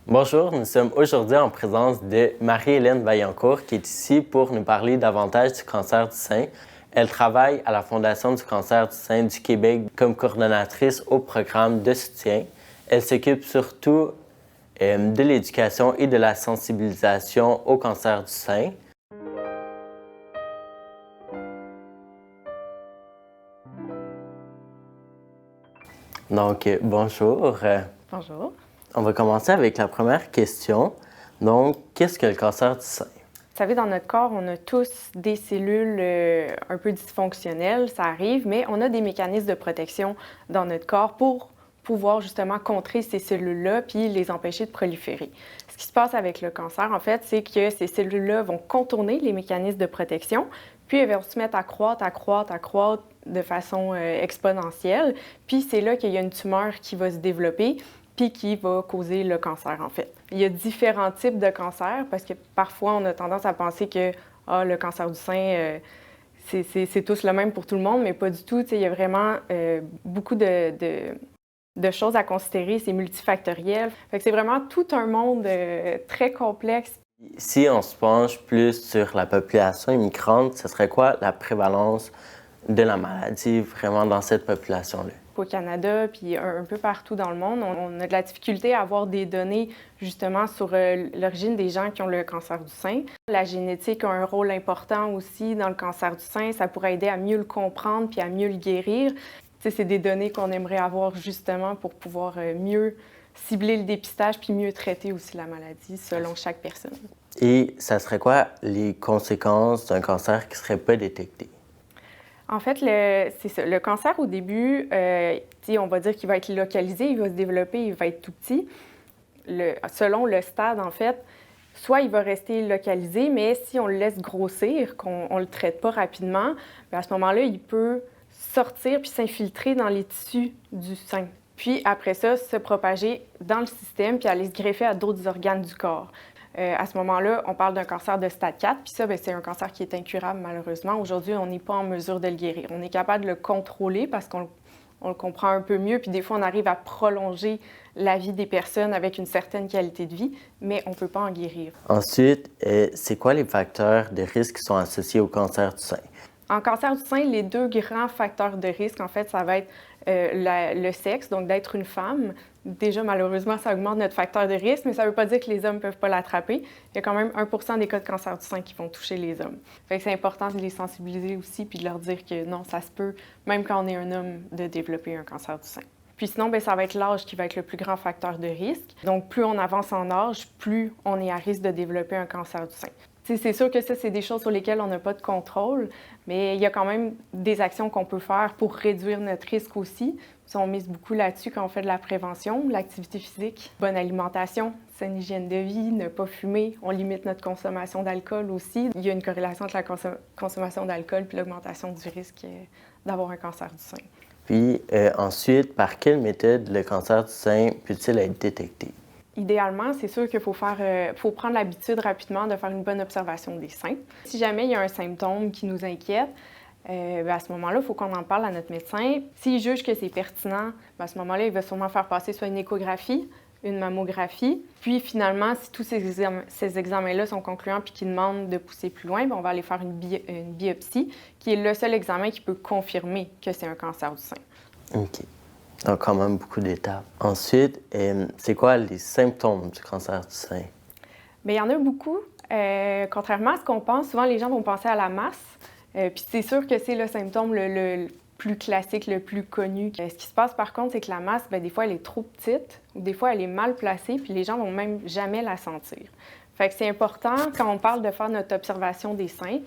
Bonjour, nous sommes aujourd'hui en présence de Marie-Hélène Vaillancourt qui est ici pour nous parler davantage du cancer du sein. Elle travaille à la Fondation du cancer du sein du Québec comme coordonnatrice au programme de soutien. Elle s'occupe surtout de l'éducation et de la sensibilisation au cancer du sein. Donc, bonjour. Bonjour. On va commencer avec la première question. Donc, qu'est-ce que le cancer du sein? Vous savez, dans notre corps, on a tous des cellules un peu dysfonctionnelles, ça arrive, mais on a des mécanismes de protection dans notre corps pour pouvoir justement contrer ces cellules-là puis les empêcher de proliférer. Ce qui se passe avec le cancer, en fait, c'est que ces cellules-là vont contourner les mécanismes de protection, puis elles vont se mettre à croître de façon exponentielle. Puis c'est là qu'il y a une tumeur qui va se développer puis qui va causer le cancer, en fait. Il y a différents types de cancers parce que parfois, on a tendance à penser que le cancer du sein, c'est tous le même pour tout le monde, mais pas du tout. Il y a vraiment beaucoup de choses à considérer. C'est multifactoriel. Fait que c'est vraiment tout un monde très complexe. Si on se penche plus sur la population immigrante, ce serait quoi la prévalence de la maladie vraiment dans cette population-là? Au Canada, puis un peu partout dans le monde, on a de la difficulté à avoir des données justement sur l'origine des gens qui ont le cancer du sein. La génétique a un rôle important aussi dans le cancer du sein. Ça pourrait aider à mieux le comprendre puis à mieux le guérir. C'est des données qu'on aimerait avoir justement pour pouvoir mieux cibler le dépistage puis mieux traiter aussi la maladie selon chaque personne. Et ça serait quoi les conséquences d'un cancer qui ne serait pas détecté? En fait, c'est ça. Le cancer, au début, on va dire qu'il va être localisé, il va se développer, il va être tout petit. Selon le stade, en fait, soit il va rester localisé, mais si on le laisse grossir, qu'on ne le traite pas rapidement, bien à ce moment-là, il peut sortir puis s'infiltrer dans les tissus du sein. Puis après ça, se propager dans le système puis aller se greffer à d'autres organes du corps. À ce moment-là, on parle d'un cancer de stade 4, puis ça, bien, c'est un cancer qui est incurable, malheureusement. Aujourd'hui, on n'est pas en mesure de le guérir. On est capable de le contrôler parce qu'on le comprend un peu mieux, puis des fois, on arrive à prolonger la vie des personnes avec une certaine qualité de vie, mais on ne peut pas en guérir. Ensuite, c'est quoi les facteurs de risque qui sont associés au cancer du sein? En cancer du sein, les deux grands facteurs de risque, en fait, ça va être le sexe, donc d'être une femme. Déjà, malheureusement, ça augmente notre facteur de risque, mais ça ne veut pas dire que les hommes ne peuvent pas l'attraper. Il y a quand même 1 % des cas de cancer du sein qui vont toucher les hommes. Fait que c'est important de les sensibiliser aussi puis de leur dire que non, ça se peut, même quand on est un homme, de développer un cancer du sein. Puis sinon, bien, ça va être l'âge qui va être le plus grand facteur de risque. Donc, plus on avance en âge, plus on est à risque de développer un cancer du sein. C'est sûr que ça, c'est des choses sur lesquelles on n'a pas de contrôle, mais il y a quand même des actions qu'on peut faire pour réduire notre risque aussi. On mise beaucoup là-dessus quand on fait de la prévention, l'activité physique, bonne alimentation, saine hygiène de vie, ne pas fumer. On limite notre consommation d'alcool aussi. Il y a une corrélation entre la consommation d'alcool et l'augmentation du risque d'avoir un cancer du sein. Puis ensuite, par quelle méthode le cancer du sein peut-il être détecté? Idéalement, c'est sûr qu'il faut prendre l'habitude rapidement de faire une bonne observation des seins. Si jamais il y a un symptôme qui nous inquiète, à ce moment-là, il faut qu'on en parle à notre médecin. S'il juge que c'est pertinent, à ce moment-là, il va sûrement faire passer soit une échographie, une mammographie. Puis finalement, si tous ces examens-là sont concluants puis qu'ils demandent de pousser plus loin, on va aller faire une biopsie, qui est le seul examen qui peut confirmer que c'est un cancer du sein. OK. Donc, quand même beaucoup d'étapes. Ensuite, c'est quoi les symptômes du cancer du sein? Bien, il y en a beaucoup. Contrairement à ce qu'on pense, souvent les gens vont penser à la masse. Puis c'est sûr que c'est le symptôme le plus classique, le plus connu. Ce qui se passe par contre, c'est que la masse, bien, des fois, elle est trop petite ou des fois, elle est mal placée, puis les gens vont même jamais la sentir. Fait que c'est important, quand on parle de faire notre observation des seins,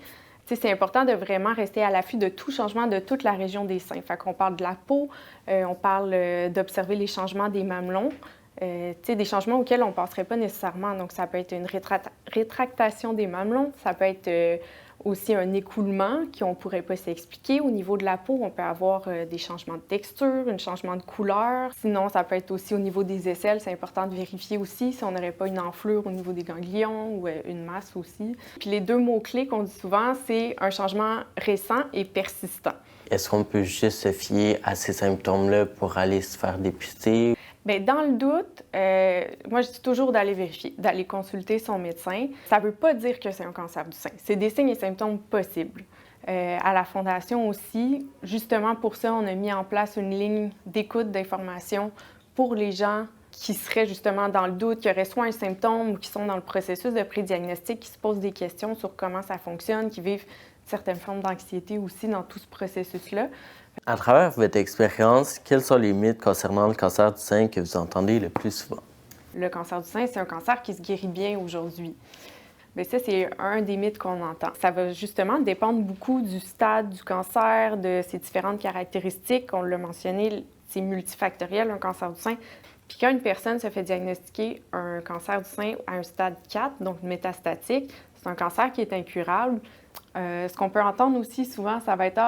c'est important de vraiment rester à l'affût de tout changement de toute la région des seins. Fait qu'on parle de la peau, on parle d'observer les changements des mamelons, des changements auxquels on ne penserait pas nécessairement. Donc, ça peut être une rétractation des mamelons, ça peut être aussi un écoulement qu'on ne pourrait pas s'expliquer. Au niveau de la peau, on peut avoir des changements de texture, un changement de couleur. Sinon, ça peut être aussi au niveau des aisselles. C'est important de vérifier aussi si on n'aurait pas une enflure au niveau des ganglions ou une masse aussi. Puis les deux mots-clés qu'on dit souvent, c'est un changement récent et persistant. Est-ce qu'on peut juste se fier à ces symptômes-là pour aller se faire dépister? Bien, dans le doute, moi, je dis toujours d'aller vérifier, d'aller consulter son médecin. Ça ne veut pas dire que c'est un cancer du sein. C'est des signes et symptômes possibles. À la Fondation aussi, justement pour ça, on a mis en place une ligne d'écoute d'information pour les gens qui seraient justement dans le doute, qui auraient soit un symptôme ou qui sont dans le processus de prédiagnostic, qui se posent des questions sur comment ça fonctionne, qui vivent certaines formes d'anxiété aussi dans tout ce processus-là. À travers votre expérience, quels sont les mythes concernant le cancer du sein que vous entendez le plus souvent? Le cancer du sein, c'est un cancer qui se guérit bien aujourd'hui. Bien, ça, c'est un des mythes qu'on entend. Ça va justement dépendre beaucoup du stade du cancer, de ses différentes caractéristiques. On l'a mentionné, c'est multifactoriel, un cancer du sein. Puis quand une personne se fait diagnostiquer un cancer du sein à un stade 4, donc métastatique, c'est un cancer qui est incurable. Ce qu'on peut entendre aussi souvent, ça va être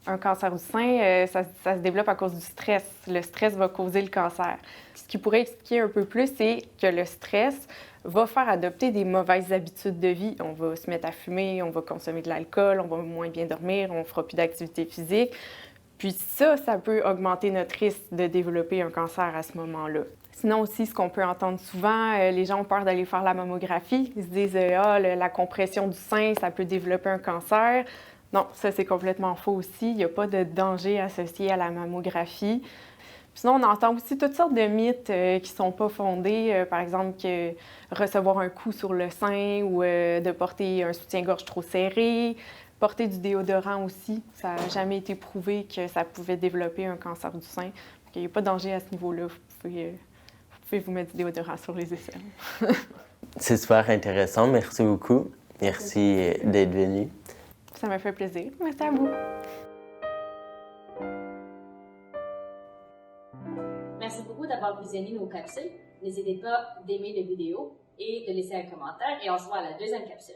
un cancer du sein, ça se développe à cause du stress. Le stress va causer le cancer. Ce qui pourrait expliquer un peu plus, c'est que le stress va faire adopter des mauvaises habitudes de vie. On va se mettre à fumer, on va consommer de l'alcool, on va moins bien dormir, on ne fera plus d'activité physique. Puis ça peut augmenter notre risque de développer un cancer à ce moment-là. Sinon aussi, ce qu'on peut entendre souvent, les gens ont peur d'aller faire la mammographie. Ils se disent « Ah, la compression du sein, ça peut développer un cancer ». Non, ça c'est complètement faux aussi. Il n'y a pas de danger associé à la mammographie. Sinon, on entend aussi toutes sortes de mythes qui ne sont pas fondés. Par exemple, que recevoir un coup sur le sein ou de porter un soutien-gorge trop serré. Porter du déodorant aussi. Ça n'a jamais été prouvé que ça pouvait développer un cancer du sein. Il n'y a pas de danger à ce niveau-là. Vous pouvez vous mettre du déodorant sur les aisselles. C'est super intéressant. Merci beaucoup. Merci d'être venu. Ça m'a fait plaisir. Merci à vous. Merci beaucoup d'avoir visionné nos capsules. N'hésitez pas d'aimer la vidéo et de laisser un commentaire et on se voit à la deuxième capsule.